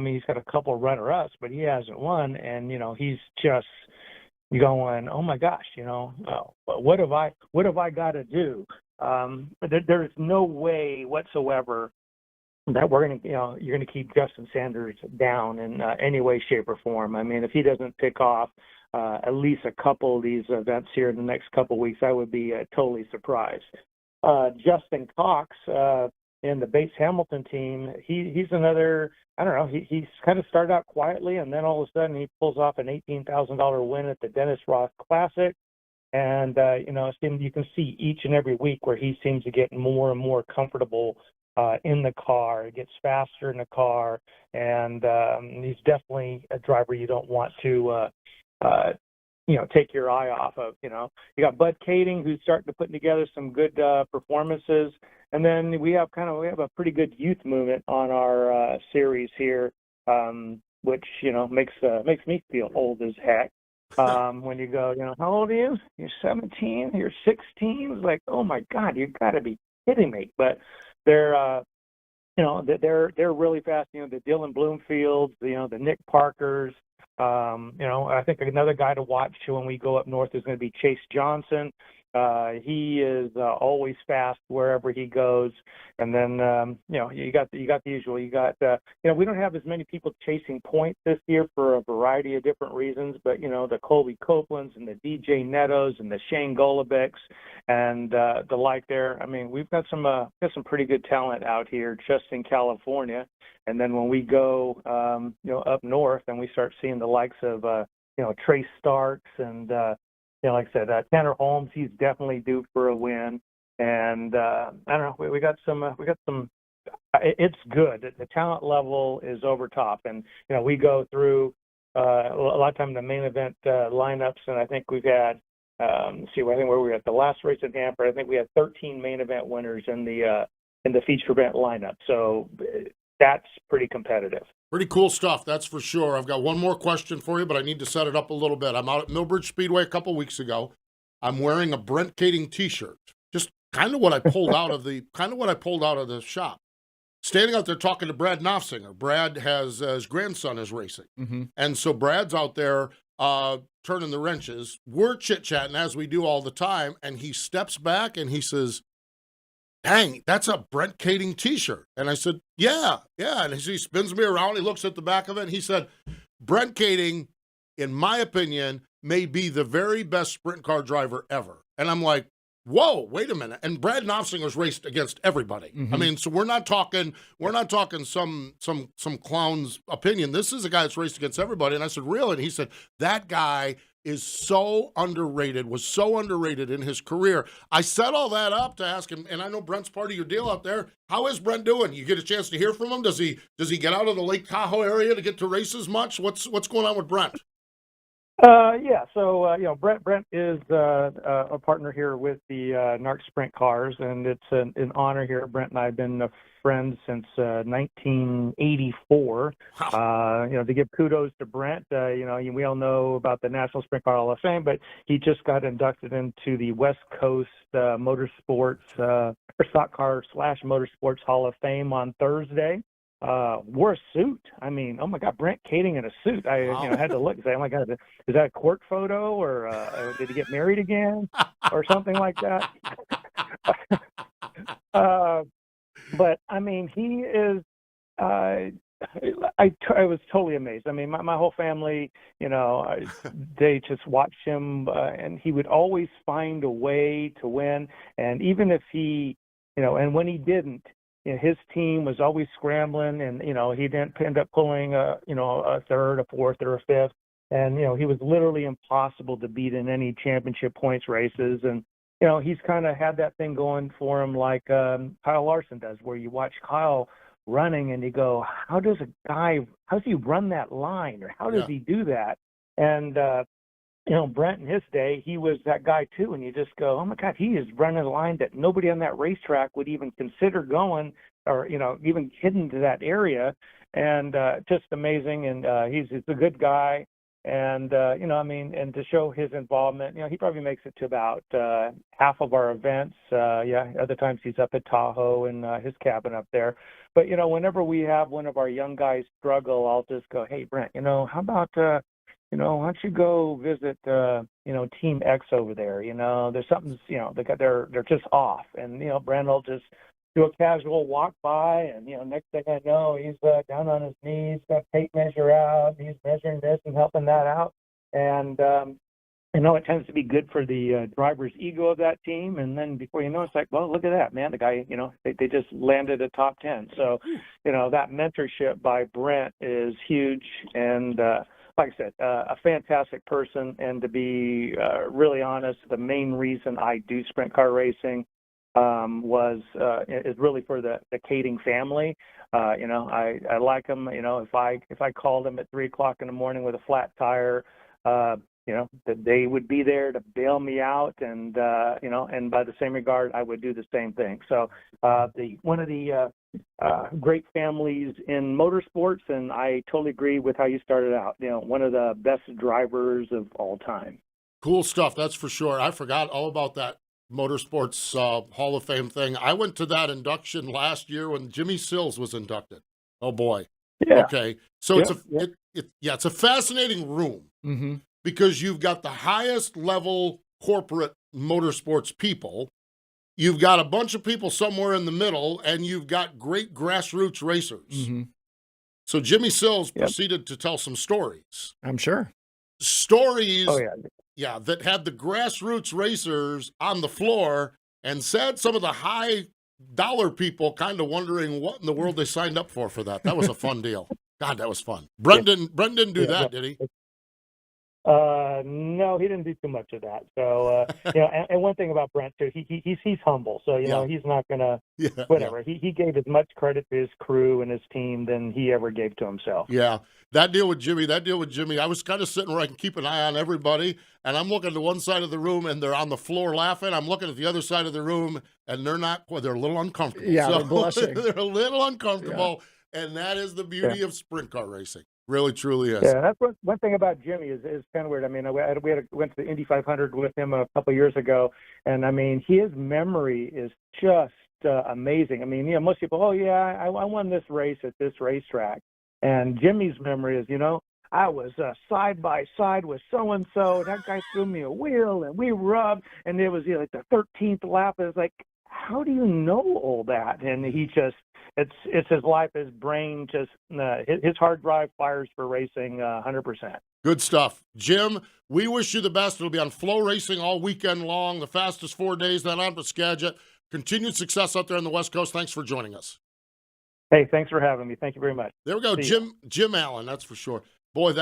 he's got a couple runner-ups, but he hasn't won. And, he's just going, oh my gosh, what have I got to do? There's no way whatsoever that we're going to, you're going to keep Justin Sanders down in any way, shape, or form. I mean, if he doesn't pick off at least a couple of these events here in the next couple of weeks, I would be totally surprised. Justin Cox in the Bates Hamilton team, he's another. I don't know. He's kind of started out quietly, and then all of a sudden he pulls off an $18,000 win at the Dennis Ross Classic. And, you can see each and every week where he seems to get more and more comfortable in the car. He gets faster in the car, and he's definitely a driver you don't want to, take your eye off of. You got Bud Kading, who's starting to put together some good performances. And then we have a pretty good youth movement on our series here, which makes me feel old as heck. When you go, how old are you? You're 17. You're 16. It's like, oh my God, you got to be kidding me! But they're really fast. The Dylan Bloomfields, the Nick Parkers. I think another guy to watch when we go up north is going to be Chase Johnson. He is always fast wherever he goes. And then, you got the usual. You got, we don't have as many people chasing points this year for a variety of different reasons, but, the Colby Copelands and the DJ Nettos and the Shane Golobics and the like there. I mean, we've got some pretty good talent out here just in California. And then when we go, up north and we start seeing the likes of, Trace Starks and, like I said, Tanner Holmes, he's definitely due for a win. And I don't know, we got some. It's good. The talent level is over top, and we go through a lot of time the main event lineups, and I think we've had. I think where we were at the last race in Hanford, I think we had 13 main event winners in the feature event lineup. So that's pretty competitive. Pretty cool stuff, that's for sure. I've got one more question for you, but I need to set it up a little bit. I'm out at Millbridge Speedway a couple weeks ago. I'm wearing a Brent Kading T-shirt, just kind of what I pulled out of the shop. Standing out there talking to Brad Knopfsinger. Brad has his grandson is racing, and so Brad's out there turning the wrenches. We're chit-chatting as we do all the time, and he steps back and he says, dang, that's a Brent Kading T-shirt. And I said, yeah. And he spins me around, he looks at the back of it, and he said, Brent Kading, in my opinion, may be the very best sprint car driver ever. And I'm like, whoa, wait a minute. And Brad Knopfsinger's raced against everybody. Mm-hmm. I mean, so we're not talking some clown's opinion. This is a guy that's raced against everybody. And I said, really? And he said, that guy is so underrated, was so underrated in his career. I set all that up to ask him, and I know Brent's part of your deal out there. How is Brent doing? You get a chance to hear from him? Does he get out of the Lake Tahoe area to get to races much? What's going on with Brent? Yeah. So, Brent is a partner here with the NARC Sprint Cars, and it's an honor here. Brent and I have been friends since 1984. To give kudos to Brent, we all know about the National Sprint Car Hall of Fame, but he just got inducted into the West Coast Motorsports or Stock Car / Motorsports Hall of Fame on Thursday. Wore a suit. I mean, oh my God, Brent Kading in a suit. I had to look and say, oh my God, is that a court photo, or did he get married again, or something like that? But I mean, he is. I was totally amazed. I mean, my whole family, they just watched him, and he would always find a way to win. And even if he, and when he didn't, his team was always scrambling, and he didn't end up pulling a third, a fourth, or a fifth, and he was literally impossible to beat in any championship points races. And he's kind of had that thing going for him, like Kyle Larson does, where you watch Kyle running and you go, how does he run that line, or how does he do that? And Brent in his day, he was that guy too, and you just go, oh my God, he is running a line that nobody on that racetrack would even consider going, or even hidden to that area, and just amazing. And he's a good guy, and and to show his involvement, he probably makes it to about half of our events. Other times he's up at Tahoe in his cabin up there. But whenever we have one of our young guys struggle, I'll just go, hey Brent, how about why don't you go visit, Team X over there? There's something, they're just off. And, Brent will just do a casual walk by, and, next thing I know, he's down on his knees, got tape measure out, he's measuring this and helping that out. And, it tends to be good for the driver's ego of that team. And then before you know, it's like, well, look at that, man. The guy, they just landed a top 10. So, that mentorship by Brent is huge. And, like I said, a fantastic person, and to be really honest, the main reason I do sprint car racing is really for the Kading family. I like them. If I called them at 3:00 in the morning with a flat tire, that they would be there to bail me out, and and by the same regard, I would do the same thing. So one of the great families in motorsports, and I totally agree with how you started out. One of the best drivers of all time. Cool stuff, that's for sure. I forgot all about that motorsports Hall of Fame thing. I went to that induction last year when Jimmy Sills was inducted. Oh boy. Yeah. Okay. So it's a fascinating room, because you've got the highest level corporate motorsports people. You've got a bunch of people somewhere in the middle, and you've got great grassroots racers. So Jimmy Sills proceeded to tell some stories. I'm sure. Stories, that had the grassroots racers on the floor, and said some of the high dollar people kind of wondering what in the world they signed up for that. That was a fun deal. God, that was fun. Brent didn't do that, did he? No, he didn't do too much of that. So, and one thing about Brent too, he's humble. So, he's not gonna, whatever. He gave as much credit to his crew and his team than he ever gave to himself. Yeah. That deal with Jimmy, I was kind of sitting where I can keep an eye on everybody, and I'm looking to one side of the room, and they're on the floor laughing. I'm looking at the other side of the room, and they're a little uncomfortable. Yeah, they're blushing. They're a little uncomfortable, and that is the beauty of sprint car racing. Really, truly is. Yeah, that's one thing about Jimmy is kind of weird. I mean, went to the Indy 500 with him a couple of years ago, and I mean, his memory is just amazing. I mean, most people, I won this race at this racetrack, and Jimmy's memory is, I was side by side with so and so. That guy threw me a wheel, and we rubbed, and it was like the 13th lap. It was like, how do you know all that? And he just, it's his life, his brain, just his hard drive fires for racing 100%. Good stuff. Jim, we wish you the best. It'll be on Flow Racing all weekend long, the fastest 4 days, then on to Skagit. Continued success out there on the West Coast. Thanks for joining us. Hey, thanks for having me. Thank you very much. There we go, Jim Allen, that's for sure. Boy,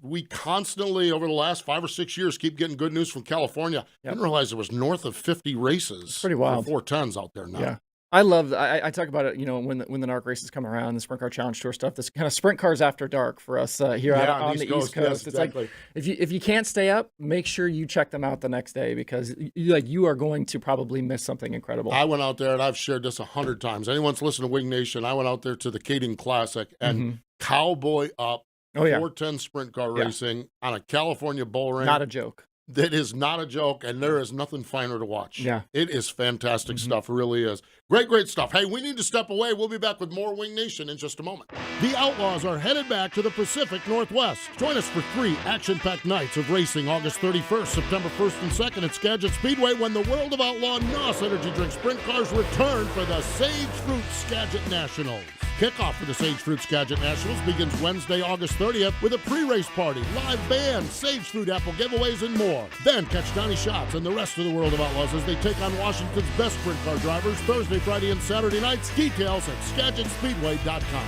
we constantly, over the last 5 or 6 years, keep getting good news from California. I didn't realize there was north of 50 races. Pretty wild. 410s out there now. Yeah. I talk about it, when the NARC races come around, the Sprint Car Challenge Tour stuff, this kind of sprint cars after dark for us here on the East Coast. Yes, it's exactly. like, if you can't stay up, make sure you check them out the next day, because you are going to probably miss something incredible. I went out there, and I've shared this 100 times. Anyone's listened to Wing Nation, I went out there to the Kading Classic and cowboy up 410 sprint car racing on a California bull ring. Not a joke. That is not a joke, and there is nothing finer to watch. Yeah. It is fantastic stuff. It really is. Great stuff. Hey, we need to step away. We'll be back with more Wing Nation in just a moment. The Outlaws are headed back to the Pacific Northwest. Join us for 3 action-packed nights of racing August 31st, September 1st, and 2nd at Skagit Speedway when the World of Outlaw NOS Energy Drink Sprint Cars return for the Sage Fruit Skagit Nationals. Kickoff for the Sage Fruit Skagit Nationals begins Wednesday, August 30th with a pre-race party, live band, Sage Fruit apple giveaways, and more. Then catch Donnie Schatz and the rest of the World of Outlaws as they take on Washington's best sprint car drivers Thursday, Friday, and Saturday nights. Details at SkagitSpeedway.com.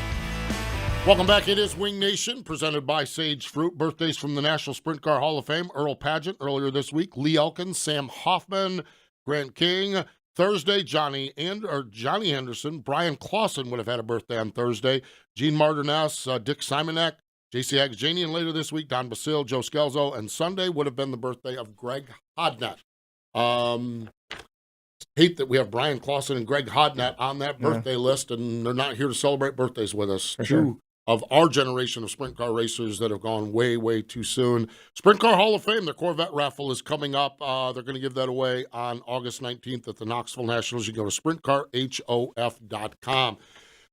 Welcome back. It is Wing Nation, presented by Sage Fruit. Birthdays from the National Sprint Car Hall of Fame: Earl Pageant earlier this week, Lee Elkins, Sam Hoffman, Grant King. Thursday, Johnny Anderson, Brian Clausen would have had a birthday on Thursday. Gene Martinez, Dick Simonek, J.C. Agajanian later this week, Don Basile, Joe Scalzo, and Sunday would have been the birthday of Greg Hodnett. Hate that we have Brian Clausen and Greg Hodnett on that birthday list, and they're not here to celebrate birthdays with us. Two of our generation of sprint car racers that have gone way, way too soon. Sprint Car Hall of Fame, the Corvette raffle is coming up. They're going to give that away on August 19th at the Knoxville Nationals. You can go to sprintcarhof.com.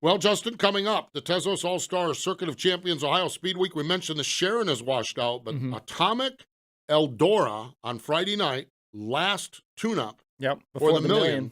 Well, Justin, coming up, the Tezos All-Star Circuit of Champions Ohio Speed Week. We mentioned the Sharon is washed out, but Atomic Eldora on Friday night, last tune-up before the million.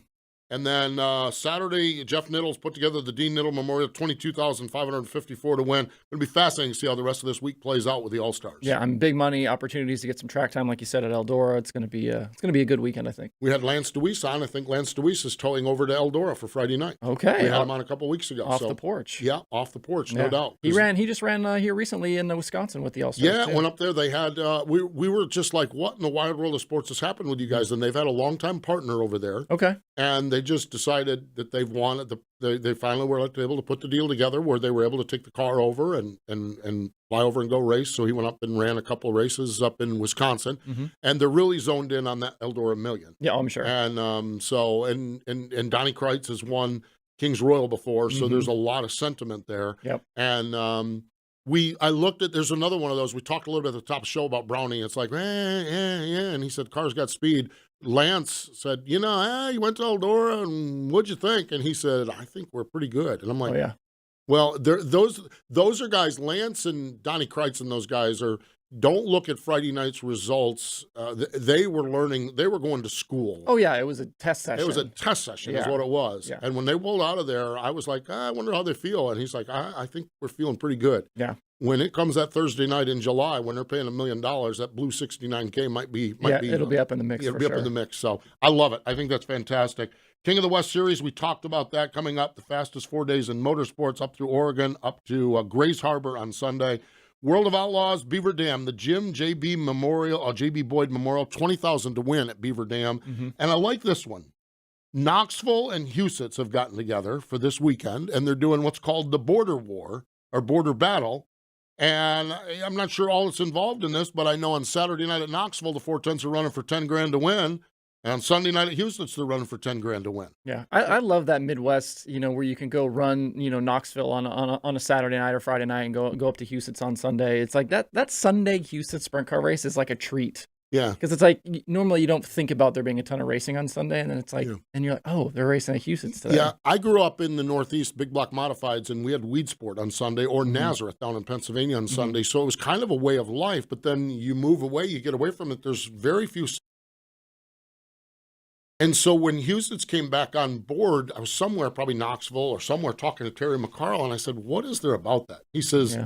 And then Saturday, Jeff Nittles put together the Dean Nittle Memorial, $22,554 to win. It'll be fascinating to see how the rest of this week plays out with the All-Stars. Yeah, big money opportunities to get some track time, like you said, at Eldora. It's going to be a good weekend, I think. We had Lance DeWeese on. I think Lance DeWeese is towing over to Eldora for Friday night. Okay, we had him on a couple weeks ago. Off the porch. Yeah, off the porch, no doubt. He just ran here recently in Wisconsin with the All-Stars. Yeah, went up there. They had we were just like, what in the wide world of sports has happened with you guys? And they've had a longtime partner over there. Okay, and they just decided that they've wanted they finally were able to put the deal together where they were able to take the car over and fly over and go race. So he went up and ran a couple of races up in Wisconsin, and they're really zoned in on that Eldora Million. Yeah, I'm sure. And and Donnie Kreitz has won Kings Royal before, so there's a lot of sentiment there. Yep. And I looked at, there's another one of those. We talked a little bit at the top of the show about Brownie. It's like, and he said, car's got speed. Lance said, you went to Eldora, and what'd you think? And he said, I think we're pretty good. And I'm like, well, those are guys, Lance and Donnie Kreitz and those guys don't look at Friday night's results. They were learning, they were going to school. Oh, yeah, it was a test session. It was a test session is what it was. Yeah. And when they rolled out of there, I was like, I wonder how they feel. And he's like, I think we're feeling pretty good. Yeah. When it comes that Thursday night in July, when they're paying $1 million, that blue 69K might be. It'll be up in the mix. It'll be up in the mix. So I love it. I think that's fantastic. King of the West Series, we talked about that coming up. The fastest 4 days in motorsports up through Oregon, up to Grays Harbor on Sunday. World of Outlaws, Beaver Dam, the Jim J.B. Memorial, J.B. Boyd Memorial, $20,000 to win at Beaver Dam. And I like this one. Knoxville and Huset's have gotten together for this weekend, and they're doing what's called the Border War or Border Battle. And I'm not sure all that's involved in this, but I know on Saturday night at Knoxville, the 410s are running for $10,000 to win. And on Sunday night at Houston, they're running for $10,000 to win. Yeah, I love that Midwest, where you can go run, Knoxville on a Saturday night or Friday night and go up to Houston's on Sunday. It's like that Sunday Houston sprint car race is like a treat. Yeah. Because it's like, normally you don't think about there being a ton of racing on Sunday, and then it's like, and you're like, oh, they're racing at Houston's today. Yeah, I grew up in the Northeast, big block modifieds, and we had Weed Sport on Sunday or Nazareth down in Pennsylvania on Sunday. So it was kind of a way of life, but then you move away, you get away from it. There's very few And so when Huset's came back on board, I was somewhere, probably Knoxville or somewhere, talking to Terry McCarl, and I said, what is there about that? He says,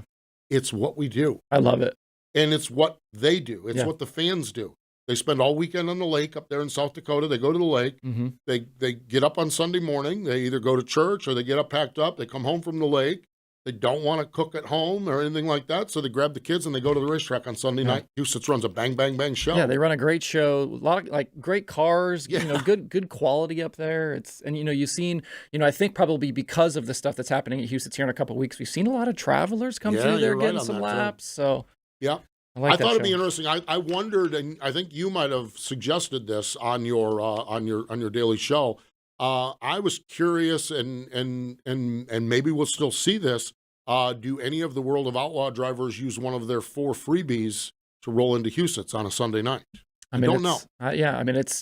it's what we do. I love it. And it's what they do. It's what the fans do. They spend all weekend on the lake up there in South Dakota. They go to the lake. Mm-hmm. They get up on Sunday morning. They either go to church or they get up packed up. They come home from the lake. They don't want to cook at home or anything like that, so they grab the kids and they go to the racetrack on Sunday night. Huset's runs a bang, bang, bang show. Yeah, they run a great show. A lot of great cars. You know, good quality up there. And you've seen. I think probably because of the stuff that's happening at Huset's here in a couple of weeks, we've seen a lot of travelers come through there getting some laps. So yeah. I thought it'd be interesting. I wondered, and I think you might have suggested this on your daily show. I was curious, and maybe we'll still see this. Do any of the World of Outlaw drivers use one of their 4 freebies to roll into Huset's on a Sunday night? I don't know.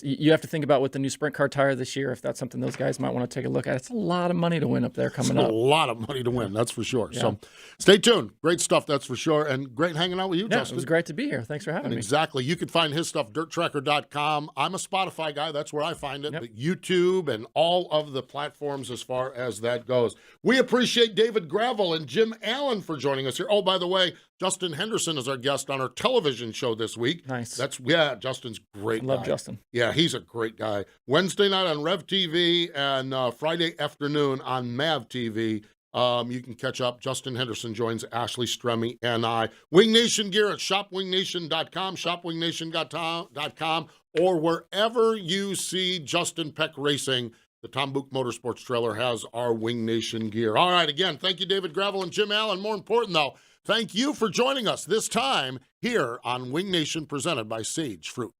You have to think about with the new sprint car tire this year, if that's something those guys might want to take a look at. It's a lot of money to win up there coming up. A lot of money to win, that's for sure. Yeah. So stay tuned. Great stuff, that's for sure. And great hanging out with you, Justin. It was great to be here. Thanks for having me. Exactly. You can find his stuff, dirttracker.com. I'm a Spotify guy. That's where I find it. But YouTube and all of the platforms as far as that goes. We appreciate David Gravel and Jim Allen for joining us here. Oh, by the way, Justin Henderson is our guest on our television show this week. Nice. Justin's great. Love Justin. Yeah, he's a great guy. Wednesday night on Rev TV and Friday afternoon on Mav TV. You can catch up. Justin Henderson joins Ashley Stremme and I. Wing Nation gear at shopwingnation.com, shopwingnation.com, or wherever you see Justin Peck Racing. The Tom Book Motorsports trailer has our Wing Nation gear. All right, again, thank you, David Gravel and Jim Allen. More important, though, thank you for joining us this time here on Wing Nation, presented by Sage Fruit.